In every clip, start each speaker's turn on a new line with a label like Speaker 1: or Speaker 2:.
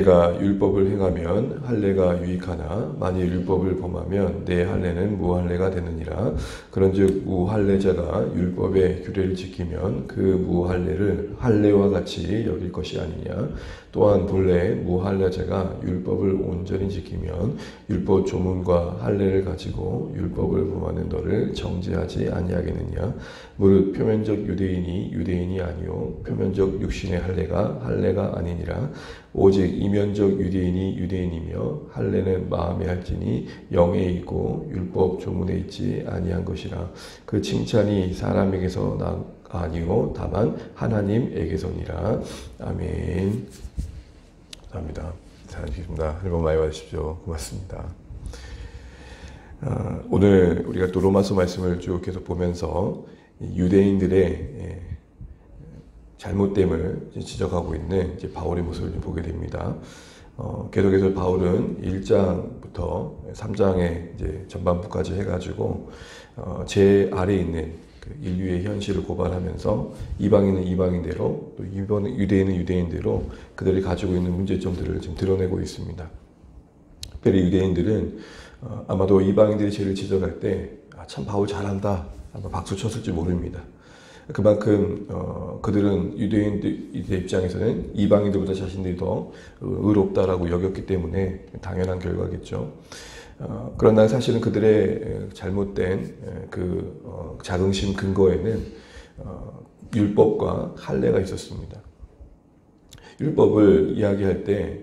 Speaker 1: 내가 율법을 행하면 할례가 유익하나 만일 율법을 범하면 내 할례는 무할례가 되느니라. 그런즉 무할례자가 율법의 규례를 지키면 그 무할례를 할례와 같이 여길 것이 아니냐. 또한 본래 무할례자가 율법을 온전히 지키면 율법 조문과 할례를 가지고 율법을 범하는 너를 정죄하지 아니하겠느냐. 무릇 표면적 유대인이 유대인이 아니요 표면적 육신의 할례가 아니니라. 오직 이면적 유대인이 유대인이며 할례는 마음에 할지니 영에 있고 율법 조문에 있지 아니한 것이라. 그 칭찬이 사람에게서 아니요 다만 하나님에게서니라. 아멘. 감사합니다. 잘하셨습니다. 하나님 많이 받으십시오. 고맙습니다. 오늘 우리가 또 로마서 말씀을 쭉 계속 보면서 유대인들의 잘못됨을 지적하고 있는 바울의 모습을 보게 됩니다. 계속해서 바울은 1장부터 3장의 이제 전반부까지 해가지고 제 아래에 있는 그 인류의 현실을 고발하면서 이방인은 이방인대로 또 유대인은 유대인대로 그들이 가지고 있는 문제점들을 지금 드러내고 있습니다. 특별히 유대인들은 아마도 이방인들이 죄를 지적할 때 참 바울 잘한다 아마 박수 쳤을지 모릅니다. 그만큼 그들은 유대인들 입장에서는 이방인들보다 자신들이 더 의롭다라고 여겼기 때문에 당연한 결과겠죠. 그러나 사실은 그들의 잘못된 그 자긍심 근거에는 율법과 할례가 있었습니다. 율법을 이야기할 때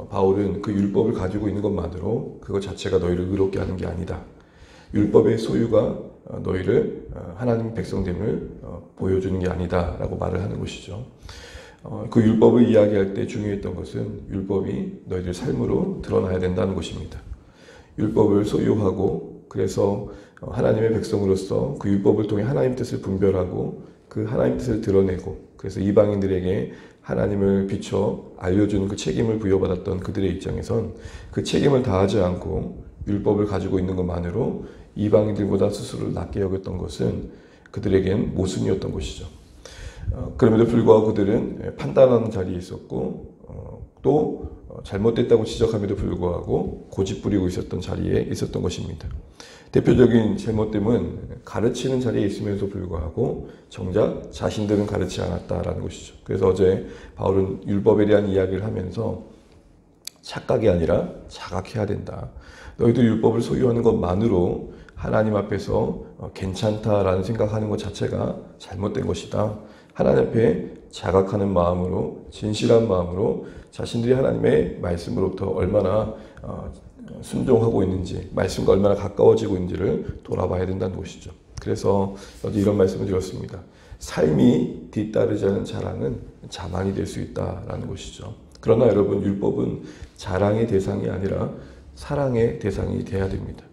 Speaker 1: 바울은 그 율법을 가지고 있는 것만으로 그것 자체가 너희를 의롭게 하는 게 아니다. 율법의 소유가 너희를 하나님 백성됨을 보여주는 게 아니다 라고 말을 하는 것이죠. 그 율법을 이야기할 때 중요했던 것은 율법이 너희들 삶으로 드러나야 된다는 것입니다. 율법을 소유하고 그래서 하나님의 백성으로서 그 율법을 통해 하나님 뜻을 분별하고 그 하나님 뜻을 드러내고 그래서 이방인들에게 하나님을 비춰 알려주는 그 책임을 부여받았던 그들의 입장에선 그 책임을 다하지 않고 율법을 가지고 있는 것만으로 이방인들보다 스스로를 낮게 여겼던 것은 그들에겐 모순이었던 것이죠. 그럼에도 불구하고 그들은 판단하는 자리에 있었고 또 잘못됐다고 지적함에도 불구하고 고집부리고 있었던 자리에 있었던 것입니다. 대표적인 잘못됨은 가르치는 자리에 있음에도 불구하고 정작 자신들은 가르치지 않았다라는 것이죠. 그래서 어제 바울은 율법에 대한 이야기를 하면서 착각이 아니라 자각해야 된다. 너희도 율법을 소유하는 것만으로 하나님 앞에서 괜찮다라는 생각하는 것 자체가 잘못된 것이다. 하나님 앞에 자각하는 마음으로 진실한 마음으로 자신들이 하나님의 말씀으로부터 얼마나 순종하고 있는지 말씀과 얼마나 가까워지고 있는지를 돌아봐야 된다는 것이죠. 그래서 어제 이런 말씀을 드렸습니다. 삶이 뒤따르지 않은 자랑은 자만이 될 수 있다라는 것이죠. 그러나 여러분 율법은 자랑의 대상이 아니라 사랑의 대상이 돼야 됩니다.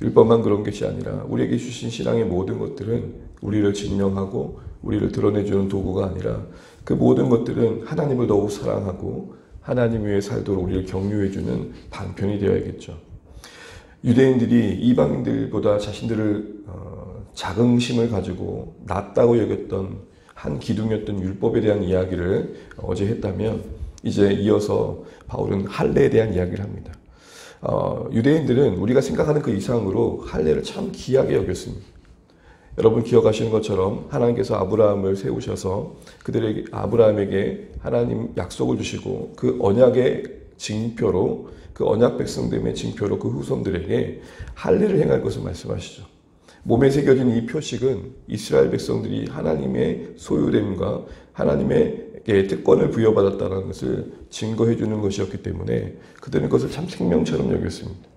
Speaker 1: 율법만 그런 것이 아니라 우리에게 주신 신앙의 모든 것들은 우리를 증명하고 우리를 드러내주는 도구가 아니라 그 모든 것들은 하나님을 더욱 사랑하고 하나님 위에 살도록 우리를 격려해주는 방편이 되어야겠죠. 유대인들이 이방인들보다 자신들을 자긍심을 가지고 낮다고 여겼던 한 기둥이었던 율법에 대한 이야기를 어제 했다면 이제 이어서 바울은 할례에 대한 이야기를 합니다. 유대인들은 우리가 생각하는 그 이상으로 할례를 참 귀하게 여겼습니다. 여러분 기억하시는 것처럼 하나님께서 아브라함을 세우셔서 아브라함에게 하나님 약속을 주시고 그 언약의 징표로 그 언약 백성됨의 징표로 그 후손들에게 할례를 행할 것을 말씀하시죠. 몸에 새겨진 이 표식은 이스라엘 백성들이 하나님의 소유됨과 하나님의 특권을 부여받았다는 것을 증거해 주는 것이었기 때문에 그들은 그것을 참 생명처럼 여겼습니다.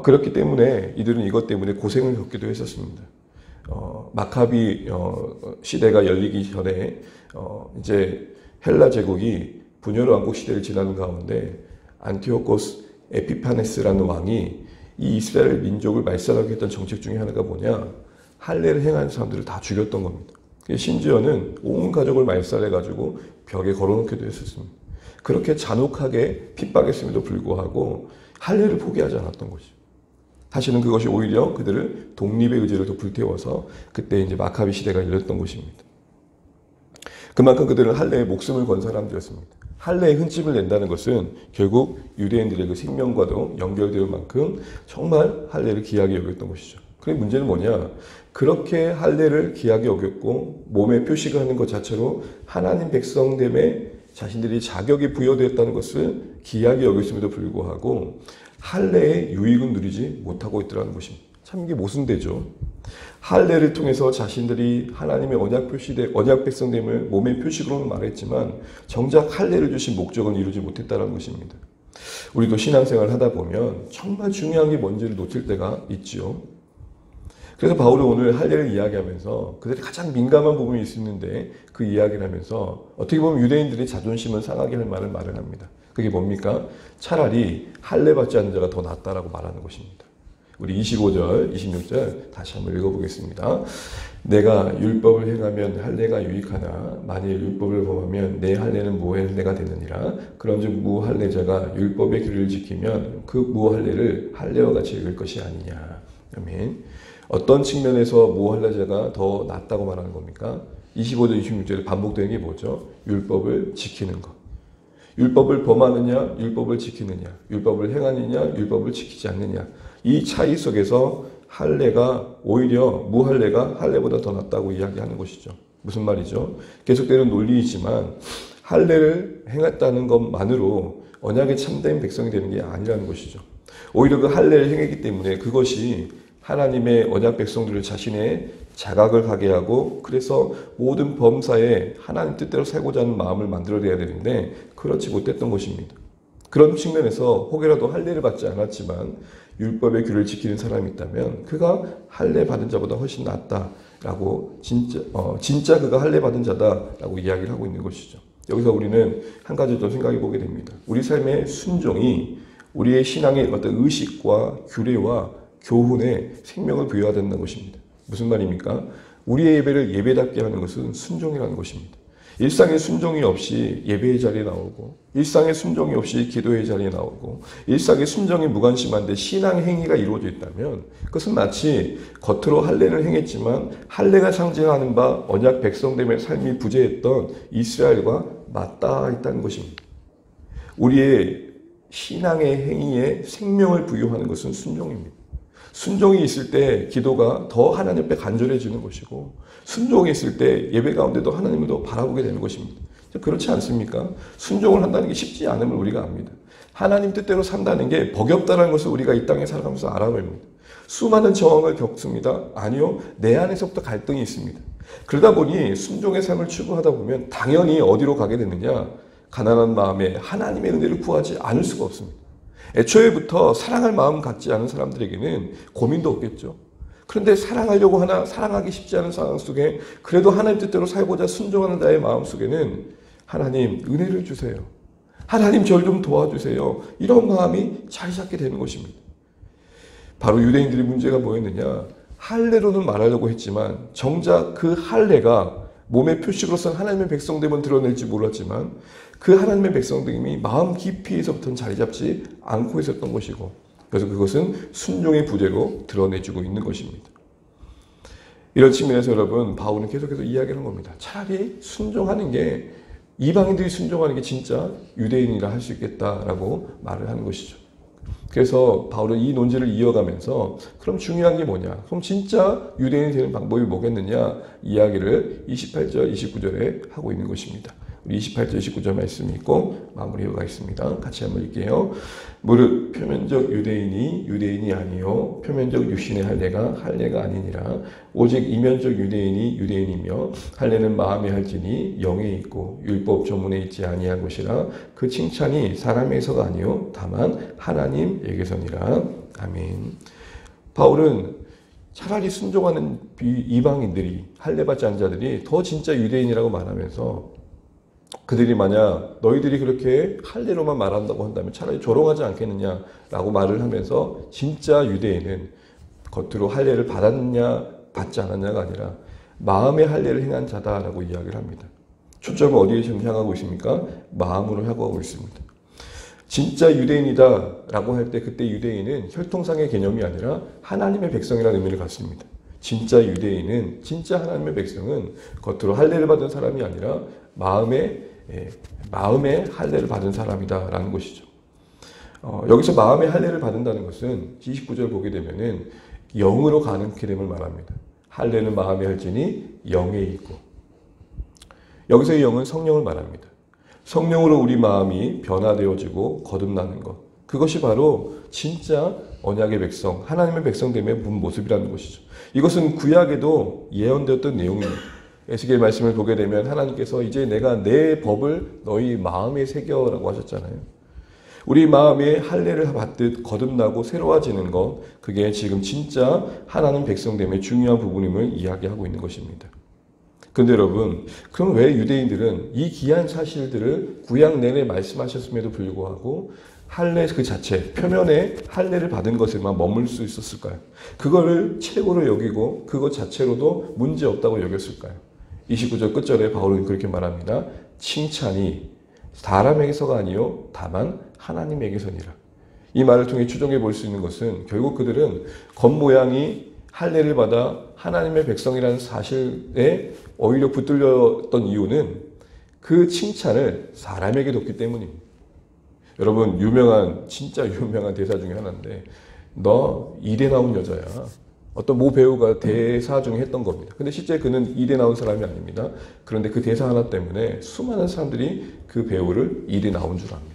Speaker 1: 그렇기 때문에 이들은 이것 때문에 고생을 겪기도 했었습니다. 마카비 시대가 열리기 전에 이제 헬라 제국이 분열 왕국 시대를 지나는 가운데 안티오코스 에피파네스라는 왕이 이 이스라엘 민족을 말살하게 했던 정책 중에 하나가 뭐냐? 할례를 행하는 사람들을 다 죽였던 겁니다. 심지어는 온 가족을 말살해가지고 벽에 걸어놓기도 했었습니다. 그렇게 잔혹하게 핍박했음에도 불구하고 할례를 포기하지 않았던 것이죠. 사실은 그것이 오히려 그들을 독립의 의지를 더 불태워서 그때 이제 마카비 시대가 열렸던 것입니다. 그만큼 그들은 할례에 목숨을 건 사람들이었습니다. 할례의 흠집을 낸다는 것은 결국 유대인들의 그 생명과도 연결될 만큼 정말 할례를 귀하게 여겼던 것이죠. 그런데 문제는 뭐냐? 그렇게 할례를 귀하게 여겼고 몸에 표식을 하는 것 자체로 하나님 백성됨에 자신들이 자격이 부여되었다는 것을 귀하게 여겼음에도 불구하고 할례의 유익은 누리지 못하고 있더라는 것입니다. 참 이게 모순되죠. 할례를 통해서 자신들이 하나님의 언약 백성됨을 몸의 표식으로는 말했지만 정작 할례를 주신 목적은 이루지 못했다는 것입니다. 우리도 신앙생활을 하다 보면 정말 중요한 게 뭔지를 놓칠 때가 있지요. 그래서 바울은 오늘 할례를 이야기하면서 그들이 가장 민감한 부분이 있었는데 그 이야기를 하면서 어떻게 보면 유대인들의 자존심을 상하게 할 말을 합니다. 그게 뭡니까? 차라리 할례 받지 않는 자가 더 낫다라고 말하는 것입니다. 우리 25절, 26절 다시 한번 읽어보겠습니다. 내가 율법을 행하면 할례가 유익하나 만일 율법을 범하면 내 할례는 무할례가 되느니라. 그런즉 무할례자가 율법의 규례를 지키면 그 무할례를 할례와 같이 읽을 것이 아니냐. 아멘. 어떤 측면에서 무할례자가 더 낫다고 말하는 겁니까? 25절, 26절에 반복되는 게 뭐죠? 율법을 지키는 것. 율법을 범하느냐, 율법을 지키느냐, 율법을 행하느냐, 율법을 지키지 않느냐. 이 차이 속에서 할례가 오히려 무할례가 할례보다 더 낫다고 이야기하는 것이죠. 무슨 말이죠? 계속되는 논리이지만 할례를 행했다는 것만으로 언약에 참된 백성이 되는 게 아니라는 것이죠. 오히려 그 할례를 행했기 때문에 그것이 하나님의 언약 백성들을 자신의 자각을 하게 하고 그래서 모든 범사에 하나님 뜻대로 살고자 하는 마음을 만들어내야 되는데 그렇지 못했던 것입니다. 그런 측면에서 혹여라도 할례를 받지 않았지만 율법의 규를 지키는 사람이 있다면 그가 할례 받은 자보다 훨씬 낫다라고 진짜 그가 할례 받은 자다라고 이야기를 하고 있는 것이죠. 여기서 우리는 한 가지 더 생각해 보게 됩니다. 우리 삶의 순종이 우리의 신앙의 어떤 의식과 규례와 교훈에 생명을 부여해야 된다는 것입니다. 무슨 말입니까? 우리의 예배를 예배답게 하는 것은 순종이라는 것입니다. 일상의 순종이 없이 예배의 자리에 나오고 일상의 순종이 없이 기도의 자리에 나오고 일상의 순종이 무관심한데 신앙의 행위가 이루어져 있다면 그것은 마치 겉으로 할례를 행했지만 할례가 상징하는 바 언약 백성됨의 삶이 부재했던 이스라엘과 맞닿아 있다는 것입니다. 우리의 신앙의 행위에 생명을 부여하는 것은 순종입니다. 순종이 있을 때 기도가 더 하나님 앞에 간절해지는 것이고 순종이 있을 때 예배 가운데도 하나님을 더 바라보게 되는 것입니다. 그렇지 않습니까? 순종을 한다는 게 쉽지 않음을 우리가 압니다. 하나님 뜻대로 산다는 게 버겁다는 것을 우리가 이 땅에 살아가면서 알아봅니다. 수많은 저항을 겪습니다. 아니요, 내 안에서부터 갈등이 있습니다. 그러다 보니 순종의 삶을 추구하다 보면 당연히 어디로 가게 되느냐? 가난한 마음에 하나님의 은혜를 구하지 않을 수가 없습니다. 애초에부터 사랑할 마음 갖지 않은 사람들에게는 고민도 없겠죠. 그런데 사랑하려고 하나 사랑하기 쉽지 않은 상황 속에 그래도 하나님 뜻대로 살고자 순종하는 자의 마음 속에는 하나님 은혜를 주세요. 하나님 절 좀 도와주세요. 이런 마음이 자리 잡게 되는 것입니다. 바로 유대인들의 문제가 뭐였느냐? 할례로는 말하려고 했지만 정작 그 할례가 몸의 표식으로서는 하나님의 백성됨을 드러낼지 몰랐지만 그 하나님의 백성됨이 마음 깊이에서부터는 자리 잡지 않고 있었던 것이고 그래서 그것은 순종의 부재로 드러내주고 있는 것입니다. 이런 측면에서 여러분 바울은 계속해서 이야기하는 겁니다. 차라리 순종하는 게 이방인들이 순종하는 게 진짜 유대인이라 할 수 있겠다라고 말을 하는 것이죠. 그래서 바울은 이 논지를 이어가면서 그럼 중요한 게 뭐냐? 그럼 진짜 유대인이 되는 방법이 뭐겠느냐? 이야기를 28절, 29절에 하고 있는 것입니다. 우리 28절, 29절 말씀 읽고 마무리해 가겠습니다. 같이 한번 읽게요. 무릇 표면적 유대인이 유대인이 아니요 표면적 육신의 할례가 아니니라. 오직 이면적 유대인이 유대인이며 할례는 마음에 할지니 영에 있고 율법 조문에 있지 아니한 것이라. 그 칭찬이 사람에서가 아니요 다만 하나님에게서니라. 아멘. 바울은 차라리 순종하는 이방인들이 할례 받지 않은 자들이 더 진짜 유대인이라고 말하면서 그들이 만약 너희들이 그렇게 할례로만 말한다고 한다면 차라리 조롱하지 않겠느냐라고 말을 하면서 진짜 유대인은 겉으로 할례를 받았느냐 받지 않았냐가 아니라 마음의 할례를 행한 자다라고 이야기를 합니다. 초점은 어디에 지금 향하고 있습니까? 마음으로 향하고 있습니다. 진짜 유대인이다라고 할 때 그때 유대인은 혈통상의 개념이 아니라 하나님의 백성이라는 의미를 갖습니다. 진짜 유대인은 진짜 하나님의 백성은 겉으로 할례를 받은 사람이 아니라 마음에 마음의 할례를 받은 사람이다라는 것이죠. 여기서 마음의 할례를 받는다는 것은 29절 보게 되면은 영으로 가는 기름을 말합니다. 할례는 마음에 할지니 영에 있고. 여기서의 영은 성령을 말합니다. 성령으로 우리 마음이 변화되어지고 거듭나는 것. 그것이 바로 진짜 언약의 백성, 하나님의 백성됨의 모습이라는 것이죠. 이것은 구약에도 예언되었던 내용입니다. 에스겔 말씀을 보게 되면 하나님께서 이제 내가 내 법을 너희 마음에 새겨라고 하셨잖아요. 우리 마음에 할례를 받듯 거듭나고 새로워지는 것, 그게 지금 진짜 하나님 백성됨의 중요한 부분임을 이야기하고 있는 것입니다. 그런데 여러분, 그럼 왜 유대인들은 이 귀한 사실들을 구약 내내 말씀하셨음에도 불구하고 할례 그 자체, 표면에 할례를 받은 것에만 머물 수 있었을까요? 그거를 최고로 여기고 그것 자체로도 문제없다고 여겼을까요? 29절 끝절에 바울은 그렇게 말합니다. 칭찬이 사람에게서가 아니요 다만 하나님에게서니라. 이 말을 통해 추정해 볼 수 있는 것은 결국 그들은 겉모양이 할례를 받아 하나님의 백성이라는 사실에 오히려 붙들렸던 이유는 그 칭찬을 사람에게 뒀기 때문입니다. 여러분, 진짜 유명한 대사 중에 하나인데, 너 이대 나온 여자야. 어떤 모 배우가 대사 중에 했던 겁니다. 근데 실제 그는 이대 나온 사람이 아닙니다. 그런데 그 대사 하나 때문에 수많은 사람들이 그 배우를 이대 나온 줄 압니다.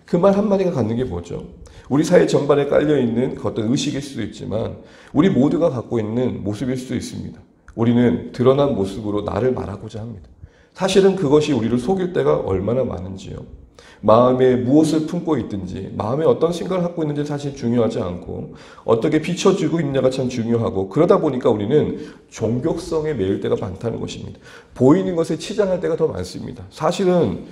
Speaker 1: 그 말 한마디가 갖는 게 뭐죠? 우리 사회 전반에 깔려있는 어떤 의식일 수도 있지만 우리 모두가 갖고 있는 모습일 수도 있습니다. 우리는 드러난 모습으로 나를 말하고자 합니다. 사실은 그것이 우리를 속일 때가 얼마나 많은지요. 마음에 무엇을 품고 있든지, 마음에 어떤 생각을 갖고 있는지 사실 중요하지 않고 어떻게 비춰지고 있느냐가 참 중요하고, 그러다 보니까 우리는 종교성에 매일 때가 많다는 것입니다. 보이는 것에 치장할 때가 더 많습니다. 사실은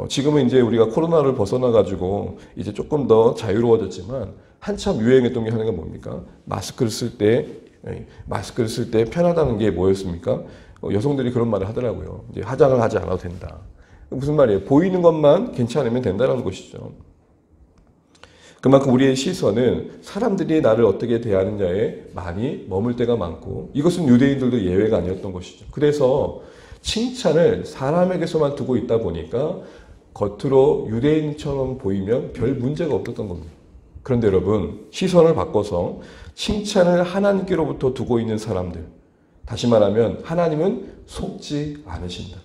Speaker 1: 지금은 이제 우리가 코로나를 벗어나가지고 이제 조금 더 자유로워졌지만 한참 유행했던 게 하나가 뭡니까? 마스크를 쓸 때 편하다는 게 뭐였습니까? 여성들이 그런 말을 하더라고요. 이제 화장을 하지 않아도 된다. 무슨 말이에요? 보이는 것만 괜찮으면 된다는 것이죠. 그만큼 우리의 시선은 사람들이 나를 어떻게 대하느냐에 많이 머물 때가 많고, 이것은 유대인들도 예외가 아니었던 것이죠. 그래서 칭찬을 사람에게서만 두고 있다 보니까 겉으로 유대인처럼 보이면 별 문제가 없었던 겁니다. 그런데 여러분, 시선을 바꿔서 칭찬을 하나님께로부터 두고 있는 사람들, 다시 말하면 하나님은 속지 않으신다.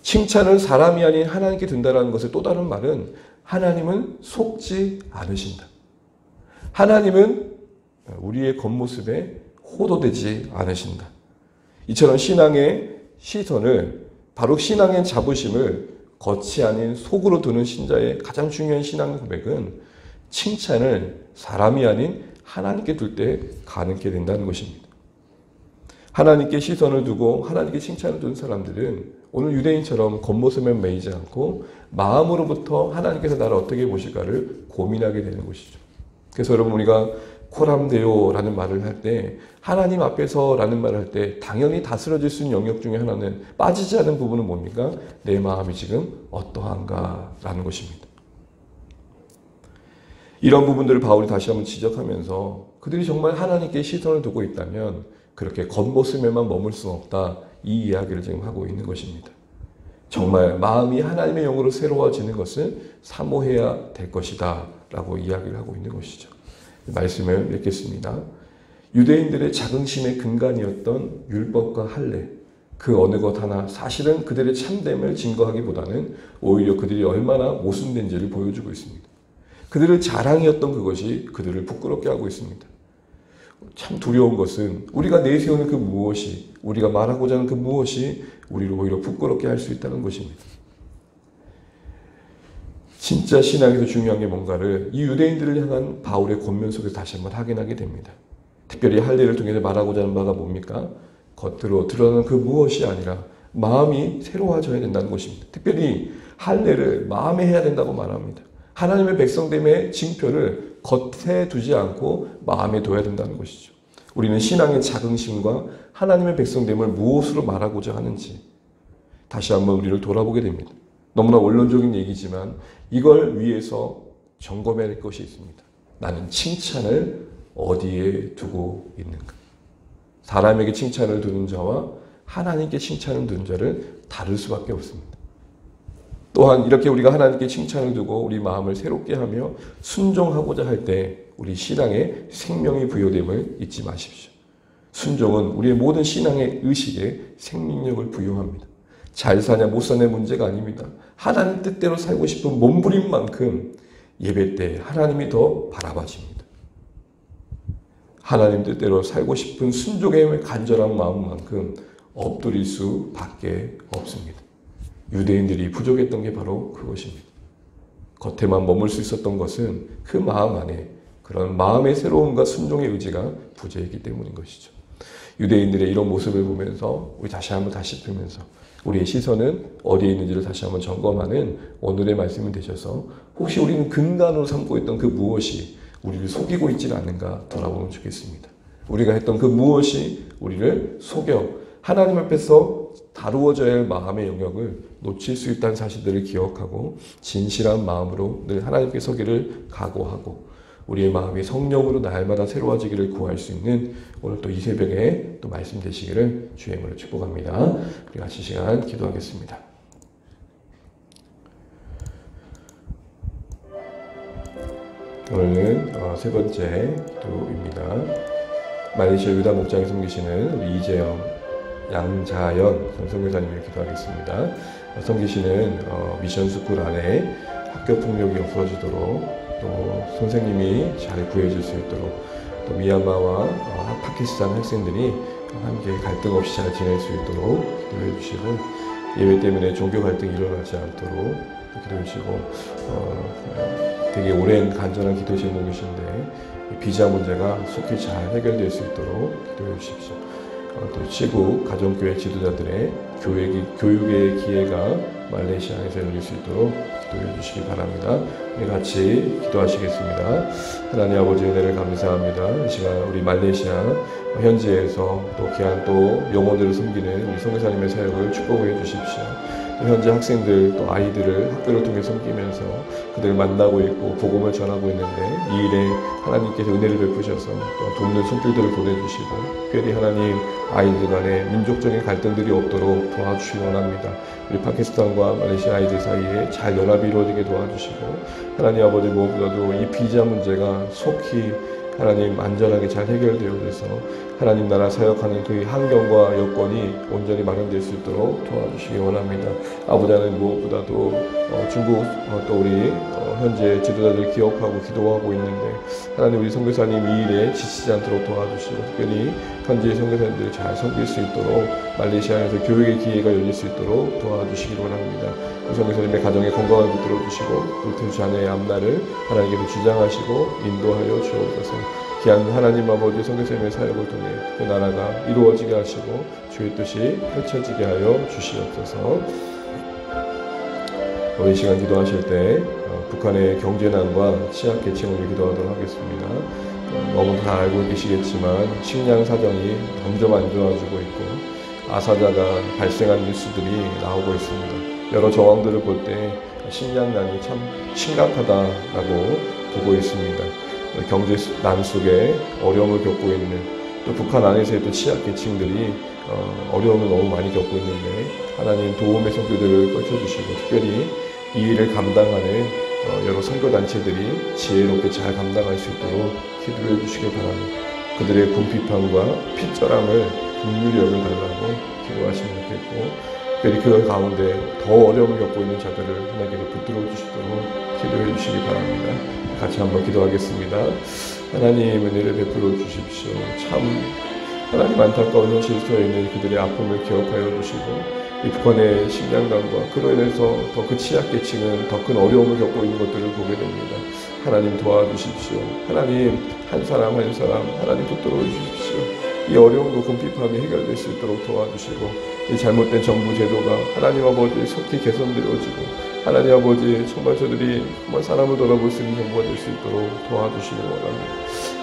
Speaker 1: 칭찬을 사람이 아닌 하나님께 든다는 것의 또 다른 말은 하나님은 속지 않으신다. 하나님은 우리의 겉모습에 호도되지 않으신다. 이처럼 신앙의 시선을, 바로 신앙의 자부심을 겉이 아닌 속으로 두는 신자의 가장 중요한 신앙 고백은 칭찬을 사람이 아닌 하나님께 둘 때 가능하게 된다는 것입니다. 하나님께 시선을 두고 하나님께 칭찬을 두는 사람들은 오늘 유대인처럼 겉모습에 매이지 않고 마음으로부터 하나님께서 나를 어떻게 보실까를 고민하게 되는 것이죠. 그래서 여러분, 우리가 코람데오라는 말을 할 때, 하나님 앞에서라는 말을 할 때 당연히 다스려질 수 있는 영역 중에 하나는, 빠지지 않은 부분은 뭡니까? 내 마음이 지금 어떠한가라는 것입니다. 이런 부분들을 바울이 다시 한번 지적하면서 그들이 정말 하나님께 시선을 두고 있다면 그렇게 겉모습에만 머물 수 없다, 이 이야기를 지금 하고 있는 것입니다. 정말 마음이 하나님의 영으로 새로워지는 것을 사모해야 될 것이다 라고 이야기를 하고 있는 것이죠. 말씀을 읽겠습니다. 유대인들의 자긍심의 근간이었던 율법과 할례, 그 어느 것 하나 사실은 그들의 참됨을 증거하기보다는 오히려 그들이 얼마나 모순된지를 보여주고 있습니다. 그들의 자랑이었던 그것이 그들을 부끄럽게 하고 있습니다. 참 두려운 것은 우리가 내세우는 그 무엇이, 우리가 말하고자 하는 그 무엇이 우리를 오히려 부끄럽게 할 수 있다는 것입니다. 진짜 신앙에서 중요한 게 뭔가를 이 유대인들을 향한 바울의 권면 속에서 다시 한번 확인하게 됩니다. 특별히 할례를 통해서 말하고자 하는 바가 뭡니까? 겉으로 드러나는 그 무엇이 아니라 마음이 새로워져야 된다는 것입니다. 특별히 할례를 마음에 해야 된다고 말합니다. 하나님의 백성됨의 징표를 겉에 두지 않고 마음에 둬야 된다는 것이죠. 우리는 신앙의 자긍심과 하나님의 백성됨을 무엇으로 말하고자 하는지 다시 한번 우리를 돌아보게 됩니다. 너무나 원론적인 얘기지만 이걸 위해서 점검해야 할 것이 있습니다. 나는 칭찬을 어디에 두고 있는가? 사람에게 칭찬을 두는 자와 하나님께 칭찬을 두는 자를 다를 수밖에 없습니다. 또한 이렇게 우리가 하나님께 칭찬을 두고 우리 마음을 새롭게 하며 순종하고자 할 때 우리 신앙에 생명이 부여됨을 잊지 마십시오. 순종은 우리의 모든 신앙의 의식에 생명력을 부여합니다. 잘 사냐 못 사냐 문제가 아닙니다. 하나님 뜻대로 살고 싶은 몸부림 만큼 예배 때 하나님이 더 바라봐집니다. 하나님 뜻대로 살고 싶은 순종의 간절한 마음만큼 엎드릴 수밖에 없습니다. 유대인들이 부족했던 게 바로 그것입니다. 겉에만 머물 수 있었던 것은 그 마음 안에 그런 마음의 새로움과 순종의 의지가 부재했기 때문인 것이죠. 유대인들의 이런 모습을 보면서 우리 다시 짚으면서 우리의 시선은 어디에 있는지를 다시 한번 점검하는 오늘의 말씀이 되셔서 혹시 우리는 근간으로 삼고 있던 그 무엇이 우리를 속이고 있지는 않은가 돌아보면 좋겠습니다. 우리가 했던 그 무엇이 우리를 속여 하나님 앞에서 다루어져야 할 마음의 영역을 놓칠 수 있다는 사실들을 기억하고 진실한 마음으로 늘 하나님께 서기를 각오하고 우리의 마음이 성령으로 날마다 새로워지기를 구할 수 있는 오늘 또 이 새벽에 또 말씀 되시기를 주의 이름으로 축복합니다. 우리 같이 시간 기도하겠습니다. 오늘은 세 번째 기도입니다. 말레이시아 유다 목장에 섬기시는 우리 이재영, 양자연 선교사님을 기도하겠습니다. 섬기시는 미션스쿨 안에 학교 폭력이 없어지도록 또 선생님이 잘 구해줄 수 있도록 또 미얀마와 파키스탄 학생들이 함께 갈등 없이 잘 지낼 수 있도록 기도해 주시고 예배 때문에 종교 갈등이 일어나지 않도록 기도해 주시고 되게 오랜 간절한 기도 제목이신데 비자 문제가 속히 잘 해결될 수 있도록 기도해 주십시오. 또 시국 가정교회 지도자들의 교육의 기회가 말레이시아에서 열릴 수 있도록 기도해 주시기 바랍니다. 우리 같이 기도하시겠습니다. 하나님 아버지 은혜를 감사합니다. 이 시간 우리 말레이시아 현지에서 또 귀한 또 영혼들을 섬기는 우리 선교사님의 사역을 축복해 주십시오. 현재 학생들 또 아이들을 학교를 통해 섬기면서 그들을 만나고 있고 복음을 전하고 있는데 이 일에 하나님께서 은혜를 베푸셔서 또 돕는 손길들을 보내주시고 특별히 하나님 아이들 간에 민족적인 갈등들이 없도록 도와주시기 원합니다. 우리 파키스탄과 말레이시아 아이들 사이에 잘 연합이 이루어지게 도와주시고 하나님 아버지 무엇보다도 이 비자 문제가 속히 하나님 안전하게 잘 해결되어져서 하나님 나라 사역하는 그 환경과 여건이 온전히 마련될 수 있도록 도와주시기 원합니다. 아버지 하나님 무엇보다도 중국 또 우리 현재 지도자들 기억하고 기도하고 있는데 하나님 우리 선교사님 이 일에 지치지 않도록 도와주시고 특별히 현지의 선교사님들을 잘 섬길 수 있도록 말레이시아에서 교육의 기회가 열릴 수 있도록 도와주시기 원합니다. 우리 선교사님의 가정에 건강을 붙들어 주시고 그 자녀의 앞날을 하나님께서 주장하시고 인도하여 주옵소서. 귀한 하나님 아버지 선교사님의 사역을 통해 그 나라가 이루어지게 하시고 주의 뜻이 펼쳐지게 하여 주시옵소서. 우리 시간 기도하실 때 북한의 경제난과 취약계층을 기도하도록 하겠습니다. 너무 다 알고 계시겠지만 식량 사정이 점점 안 좋아지고 있고 아사자가 발생한 뉴스들이 나오고 있습니다. 여러 정황들을 볼 때 식량난이 참 심각하다라고 보고 있습니다. 경제난 속에 어려움을 겪고 있는 또 북한 안에서의 또 취약계층들이 어려움을 너무 많이 겪고 있는데 하나님 도움의 손길들을 펼쳐주시고 특별히 이 일을 감당하는 여러 선교단체들이 지혜롭게 잘 감당할 수 있도록 기도해 주시길 바랍니다. 그들의 궁핍함과 핏절함을 긍휼히 여겨달라고 기도하시면 좋겠고 특별히 그 가운데 더 어려움을 겪고 있는 자들을 하나님께서 붙들어 주시도록 기도해 주시기 바랍니다. 같이 한번 기도하겠습니다. 하나님 은혜를 베풀어 주십시오. 참 하나님 안타까운 현실 속에 있는 그들의 아픔을 기억하여 주시고 이 북한의 식량난과 그로 인해서 더 그 취약계층은 더 큰 어려움을 겪고 있는 것들을 보게 됩니다. 하나님 도와주십시오. 하나님 한 사람 한 사람 하나님 붙들어 주십시오. 이 어려움과 궁핍함이 해결될 수 있도록 도와주시고 이 잘못된 정부 제도가 하나님 아버지 속히 개선되어지고 하나님 아버지 정말 저들이 정말 사람을 돌아볼 수 있는 정부가 될 수 있도록 도와주시기 원합니다.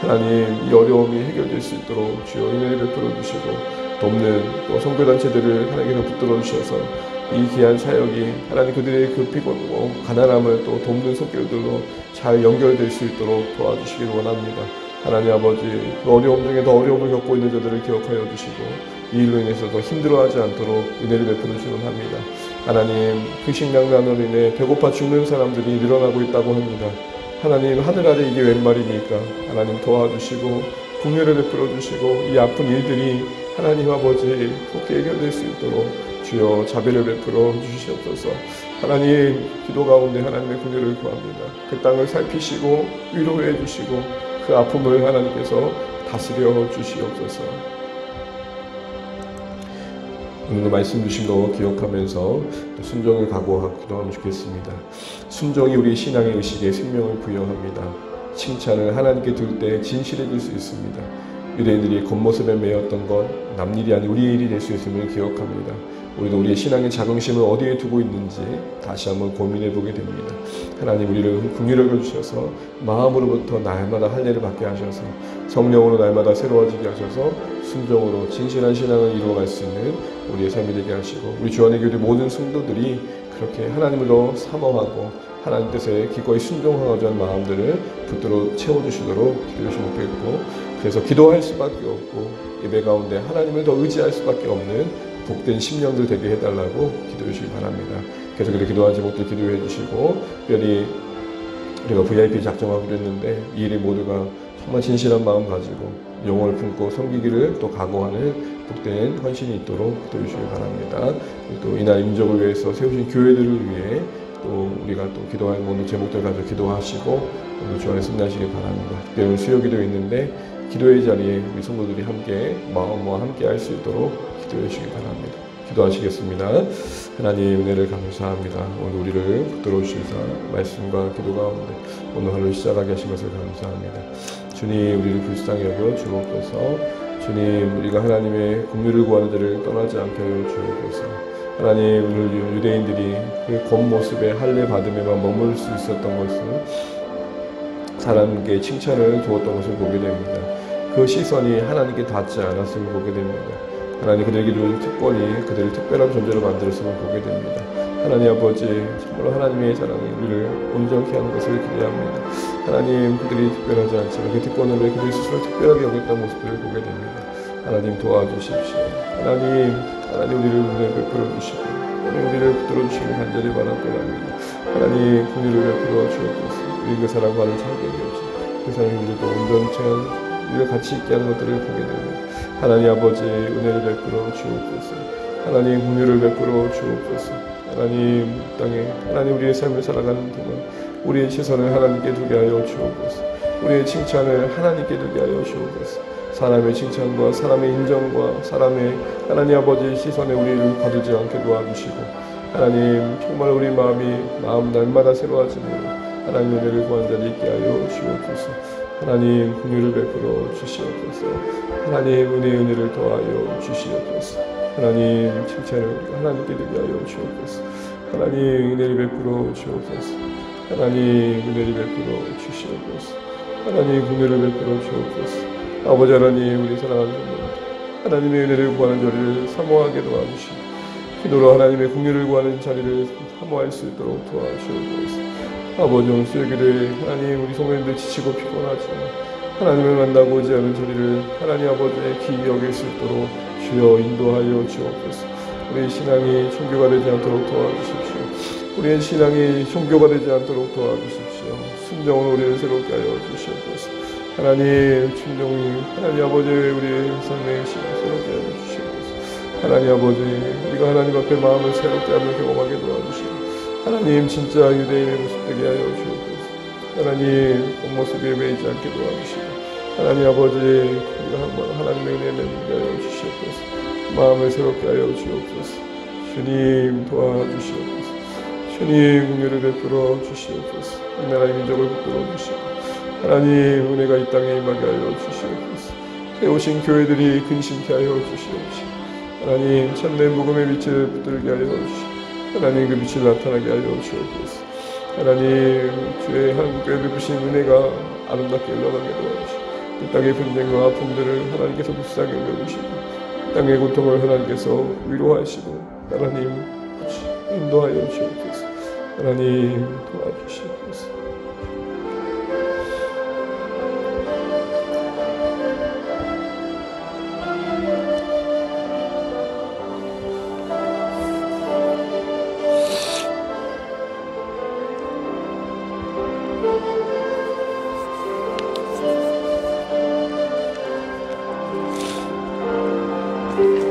Speaker 1: 하나님 이 어려움이 해결될 수 있도록 주여 은혜를 베풀어 주시고 돕는 또 선교단체들을 하나님께서 붙들어 주셔서 이 귀한 사역이 하나님 그들의 그 피곤고 가난함을 또 돕는 손길들로 잘 연결될 수 있도록 도와주시길 원합니다. 하나님 아버지 그 어려움 중에 더 어려움을 겪고 있는 자들을 기억하여 주시고 이 일로 인해서 더 힘들어하지 않도록 은혜를 베풀어 주시곤 합니다. 하나님, 근식량난으로 인해 배고파 죽는 사람들이 늘어나고 있다고 합니다. 하나님, 하늘 아래 이게 웬 말입니까? 하나님 도와주시고 긍휼을 베풀어 주시고 이 아픈 일들이 하나님 아버지 속히 해결될 수 있도록 주여 자비를 베풀어 주시옵소서. 하나님, 기도 가운데 하나님의 긍휼을 구합니다. 그 땅을 살피시고 위로해 주시고 그 아픔을 하나님께서 다스려 주시옵소서. 오늘도 말씀 주신 거 기억하면서 순종을 각오하고 기도하면 좋겠습니다. 순종이 우리 신앙의 의식에 생명을 부여합니다. 칭찬을 하나님께 들 때 진실해질 수 있습니다. 유대인들이 겉모습에 매였던 것 남일이 아닌 우리의 일이 될 수 있음을 기억합니다. 우리도 우리의 신앙의 자긍심을 어디에 두고 있는지 다시 한번 고민해 보게 됩니다. 하나님, 우리를 긍휼을 주셔서 마음으로부터 날마다 할례를 받게 하셔서 성령으로 날마다 새로워지게 하셔서 순종으로 진실한 신앙을 이루어갈 수 있는 우리의 삶이 되게 하시고 우리 주안의 교회 모든 성도들이 그렇게 하나님을 더 사모하고 하나님 뜻에 기꺼이 순종하고자 하는 마음들을 붙들어 채워주시도록 기도하시면 좋겠고, 그래서 기도할 수밖에 없고 예배 가운데 하나님을 더 의지할 수밖에 없는 복된 심령들 되게 해달라고 기도해 주시기 바랍니다. 계속 그렇게 기도하지 못해 기도해 주시고, 특별히 우리가 VIP 작정하기로 했는데 이 일이 모두가 정말 진실한 마음 가지고 영혼을 품고 섬기기를 또 각오하는 복된 헌신이 있도록 기도해 주시기 바랍니다. 또 이날 민족을 위해서 세우신 교회들을 위해 또 우리가 또 기도할 모든 제목들 가지고 기도하시고 오늘 주 안에 승리하시기 바랍니다. 특별히 수요 기도 있는데 기도의 자리에 우리 성도들이 함께 마음과 함께 할 수 있도록 기도해 주시기 바랍니다. 기도하시겠습니다. 하나님, 은혜를 감사합니다. 오늘 우리를 붙들어 주시사 말씀과 기도 가운데 오늘 하루 시작하게 하신 것을 감사합니다. 주님, 우리를 불쌍히 여겨 주옵소서. 주님, 우리가 하나님의 긍휼을 구하는 자를 떠나지 않게 하여 주옵소서. 하나님, 오늘 유대인들이 그 겉모습의 할례 받음에만 머물 수 있었던 것은 사람에게 칭찬을 주었던 것을 보게 됩니다. 그 시선이 하나님께 닿지 않았음을 보게 됩니다. 하나님, 그들에게 준 특권이 그들을 특별한 존재로 만들었음을 보게 됩니다. 하나님 아버지, 정말로 하나님의 사랑이 우리를 온전케 하는 것을 기대합니다. 하나님, 그들이 특별하지 않지만 그 특권을 왜 그들이 스스로 특별하게 여겼던 모습들을 보게 됩니다. 하나님, 도와주십시오. 하나님, 우리를 은혜 베풀어 주시고 우리를 붙들어 주시길 간절히 바랍니다. 하나님, 긍휼을 베풀어 주옵소서. 우리 그 사랑과는 살게 되옵소서. 그 사랑이 우리도 온전케 우리가 같이 있게 하는 것들을 보게 됩니다. 하나님 아버지, 은혜를 베풀어 주옵소서. 하나님, 긍휼을 베풀어 주옵소서. 하나님, 땅에 하나님 우리의 삶을 살아가는 동안 우리의 시선을 하나님께 두게 하여 주옵소서. 우리의 칭찬을 하나님께 두게 하여 주옵소서. 사람의 칭찬과 사람의 인정과 사람의 하나님 아버지의 시선에 우리를 거두지 않게 도와주시고, 하나님 정말 우리 마음 날마다 새로워지므로 하나님 은혜를 구한 자리 있게 하여 주옵소서. 하나님, 긍휼을 베풀어 주시옵소서. 하나님, 은혜를 더하여 주시옵소서. 하나님, 칭찬을 하나님께 드리게 하여 주옵소서. 하나님, 은혜를 베풀어 주옵소서. 하나님, 은혜를 베풀어 주시옵소서. 하나님, 긍휼을 베풀어 주옵소서. 아버지 하나님, 우리 사랑하는 성도 하나님의 은혜를 구하는 자리를 사모하게 도와주시고 기도로 하나님의 긍휼을 구하는 자리를 사모할 수 있도록 도와주옵소서. 아버지, 오늘 수요일에 하나님 우리 성도님들 지치고 피곤하지만 하나님을 만나고 오지 않은 자리를 하나님 아버지의 기이 여길 수 있도록 주여 인도하여 주옵소서. 우리의 신앙이 종교가 되지 않도록 도와주십시오. 우리의 신앙이 종교가 되지 않도록 도와주십시오. 순종으로 우리를 새롭게 하여 주시옵소서. 하나님, 순종이 하나님 아버지 우리의 삶의 신앙을 새롭게 하여 주시옵소서. 하나님 아버지, 우리가 하나님 앞에 마음을 새롭게 하며 경험하게 도와주시옵소서. 하나님, 진짜 유대인의 모습 되게 하여 주옵소서. 하나님, 겉모습에 매이지 않게 도와주시고 하나님 아버지, 우리가 한번 하나님의 은혜를 누리게 하여 주시옵소서. 마음을 새롭게 하여 주옵소서. 주님, 도와주시옵소서. 주님, 긍휼을 베풀어 주시옵소서. 이 나라의 민족을 붙들어 주시고 하나님, 은혜가 이 땅에 임하게 하여 주시옵소서. 세우신 교회들이 근심케 하여 주시옵소서. 하나님, 참된 복음의 빛을 붙들게 하여 주시옵소서. 하나님, 그 빛을 나타나게 하여 주옵소서. 하나님, 주의 한국교회 베푸신 은혜가 아름답게 흘러가게 도와주시고 이 땅의 분쟁과 아픔들을 하나님께서 무시하게 여겨주시고 땅의 고통을 하나님께서 위로하시고 하나님 인도하여 주옵소서. 하나님, 도와주시옵소서. 감사합니다.